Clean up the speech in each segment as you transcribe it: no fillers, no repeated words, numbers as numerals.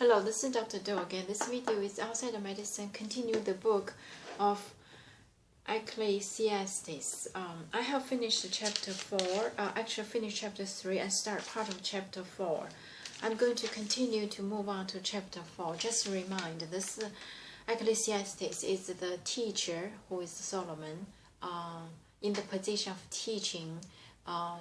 Hello, this is Dr. Do again. This video is outside of medicine. Continue the book of Ecclesiastes. I have finished chapter 4, actually finished chapter 3 and start part of chapter 4. I'm going to continue to move on to chapter 4. Just a reminder, this Ecclesiastes is the teacher, who is Solomon, in the position of teaching,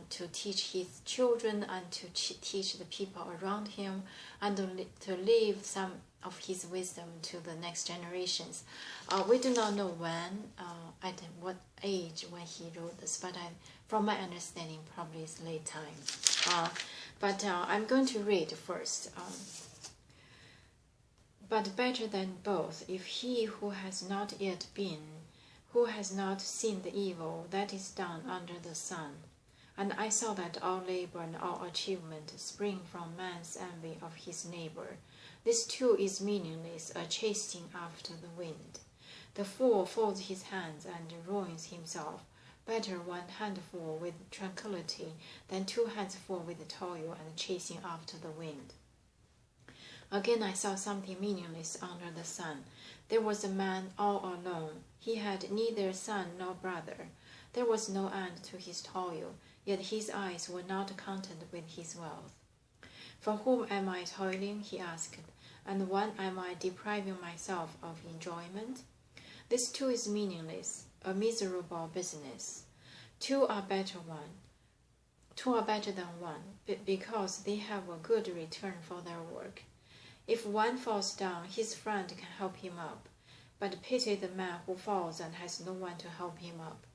to teach his children and to teach the people around him, and to leave some of his wisdom to the next generations. We do not know when, at what age when he wrote this, but from my understanding, probably it's late time. But I'm going to read first. But better than both, if he who has not yet been, who has not seen the evil that is done under the sun. And I saw that all labor and all achievement spring from man's envy of his neighbor. This too is meaningless, a chasing after the wind. The fool folds his hands and ruins himself. Better one handful with tranquility than 2 handsful with toil and chasing after the wind. Again I saw something meaningless under the sun. There was a man all alone. He had neither son nor brother. There was no end to his toil, yet his eyes were not content with his wealth. For whom am I toiling, he asked, and when am I depriving myself of enjoyment? This too is meaningless, a miserable business. Two are better than one, because they have a good return for their work. If one falls down, his friend can help him up, but pity the man who falls and has no one to help him up.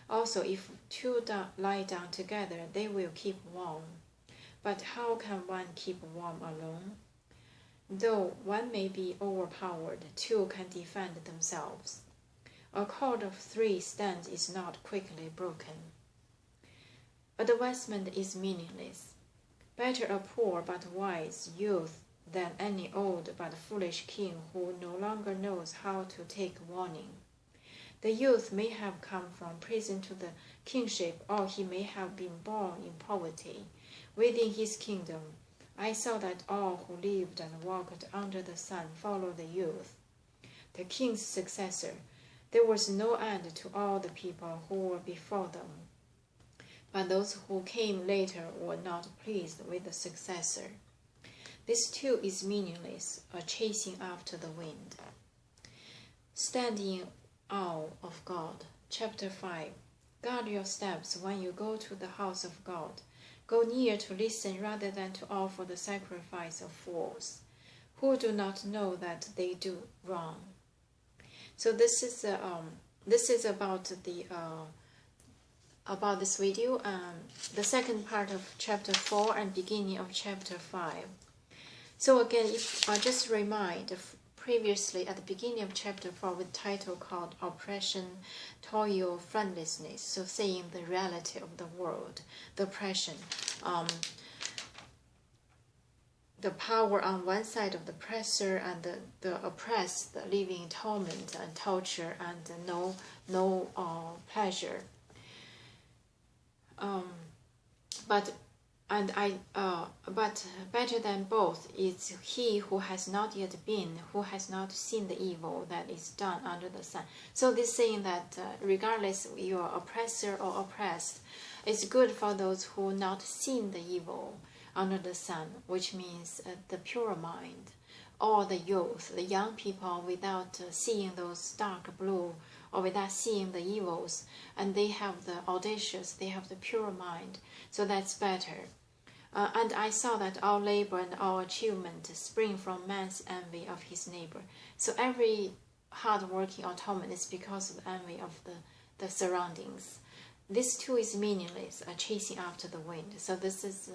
Also, if two lie down together, they will keep warm. But how can one keep warm alone? Though one may be overpowered, two can defend themselves. A cord of 3 strands is not quickly broken. Advancement is meaningless. Better a poor but wise youth than any old but foolish king who no longer knows how to take warning. The youth may have come from prison to the kingship, or he may have been born in poverty. Within his kingdom, I saw that all who lived and walked under the sun followed the youth, the king's successor. There was no end to all the people who were before them. But those who came later were not pleased with the successor. This too is meaningless, a chasing after the wind. Stand in awe of God. Chapter 5. Guard your steps when you go to the house of God. Go near to listen rather than to offer the sacrifice of fools, who do not know that they do wrong. So this is about the about this video, the second part of chapter 4 and beginning of chapter 5. So again, if just remind, previously at the beginning of chapter 4 with title called Oppression, Toil, Friendlessness, so saying the reality of the world, the oppression, the power on one side of the oppressor and the oppressed living in torment and torture and no pleasure. But better than both is he who has not yet been, who has not seen the evil that is done under the sun. So this saying that regardless you are oppressor or oppressed, it's good for those who not seen the evil under the sun, which means the pure mind, or the youth, the young people without seeing those dark blue, or without seeing the evils, and they have the audacious, they have the pure mind, so that's better. And I saw that all labor and all achievement spring from man's envy of his neighbor. So every hard-working or torment is because of the envy of the surroundings. This too is meaningless, a chasing after the wind. So this is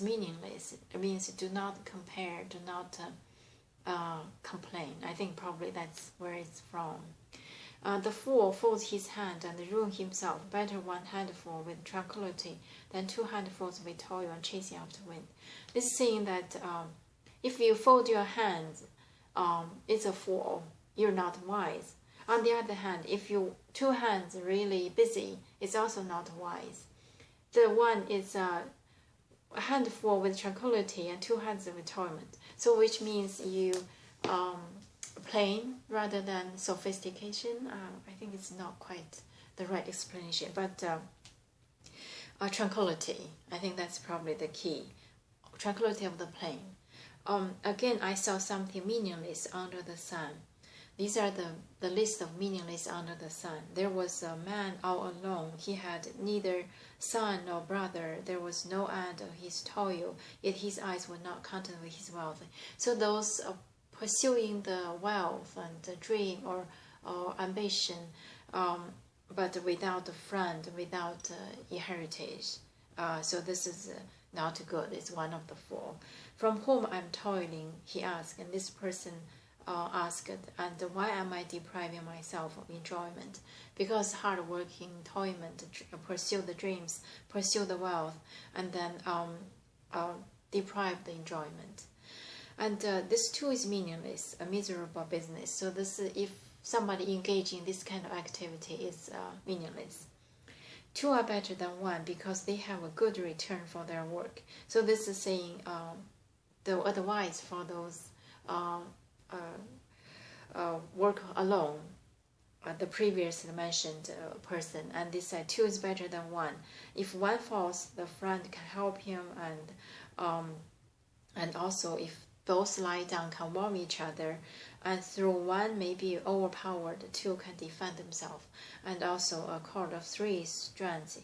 meaningless. It means do not compare, do not complain. I think probably that's where it's from. The fool folds his hand and ruins himself. Better one handful with tranquility than 2 handfuls with toil and chasing after wind. This is saying that if you fold your hands, it's a fool. You're not wise. On the other hand, if you 2 hands really busy, it's also not wise. The one is a hand full with tranquility and 2 hands with torment. So which means you plain rather than sophistication. I think it's not quite the right explanation, but tranquility. I think that's probably the key. Tranquility of the plain. Again, I saw something meaningless under the sun. These are the list of meaningless under the sun. There was a man all alone. He had neither son nor brother. There was no end of his toil, yet his eyes were not content with his wealth. So those pursuing the wealth and the dream or ambition, but without a friend, without heritage. So this is not good. It's one of the 4. From whom I'm toiling, he asked, and this person asked, and why am I depriving myself of enjoyment? Because hard-working, toilment, pursue the dreams, pursue the wealth, and then deprive the enjoyment. And this too is meaningless, a miserable business. So this, if somebody engaging in this kind of activity, is meaningless. 2 are better than 1 because they have a good return for their work. So this is saying the advice for those work alone, the previously mentioned person, and they said 2 is better than 1. If 1 falls, the friend can help him, and also if both lie down, can warm each other, and through 1 may be overpowered, 2 can defend themselves, and also a cord of 3 strands,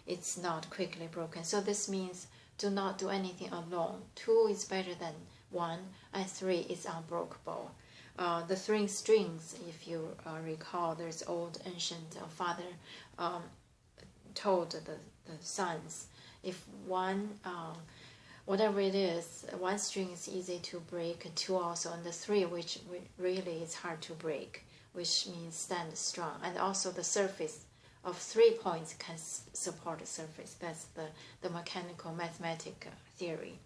it's not quickly broken. So this means do not do anything alone. 2 is better than 1, and 3 is unbreakable. The 3 strings, if you recall, there's old ancient father told the sons, if 1, whatever it is, 1 string is easy to break, 2 also, and the 3, which really is hard to break, which means stand strong. And also the surface of 3 points can support the surface. That's the mechanical mathematic theory.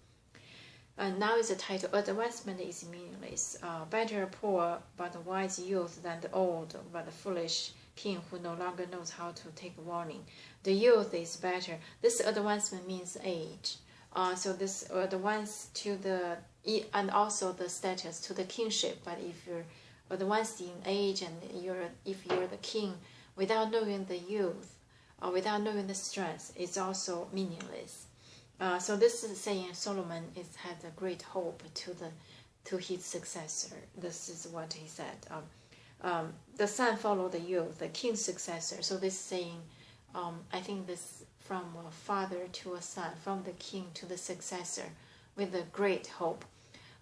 And now is the title, Advancement is Meaningless. Better a poor but a wise youth than the old but a foolish king who no longer knows how to take warning. The youth is better. This advancement means age. So this advance to the, and also the status to the kingship. But if you're advanced in age and if you're the king without knowing the youth or without knowing the strength, it's also meaningless. So this is saying Solomon had a great hope to his successor. This is what he said. The son followed the youth, the king's successor. So this saying, I think this from a father to a son, from the king to the successor, with a great hope.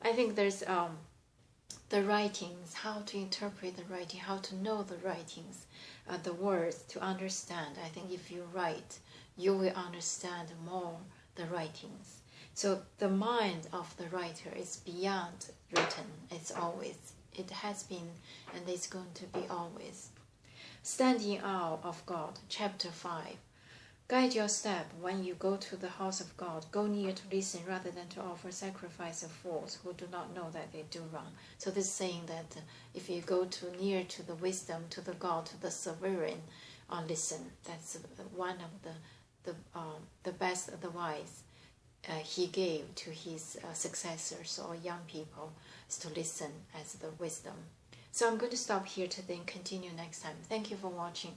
I think there's the writings, how to interpret the writing, how to know the writings, the words to understand. I think if you write, you will understand more the writings. So the mind of the writer is beyond written. It's always, it has been, and it's going to be always. Stand in awe of God, chapter 5. Guide your step when you go to the house of God. Go near to listen rather than to offer sacrifice of fools who do not know that they do wrong. So this is saying that if you go near to the wisdom, to the God, to the sovereign, listen. That's one of the best advice he gave to his successors or young people, is to listen as the wisdom. So I'm going to stop here today and continue next time. Thank you for watching.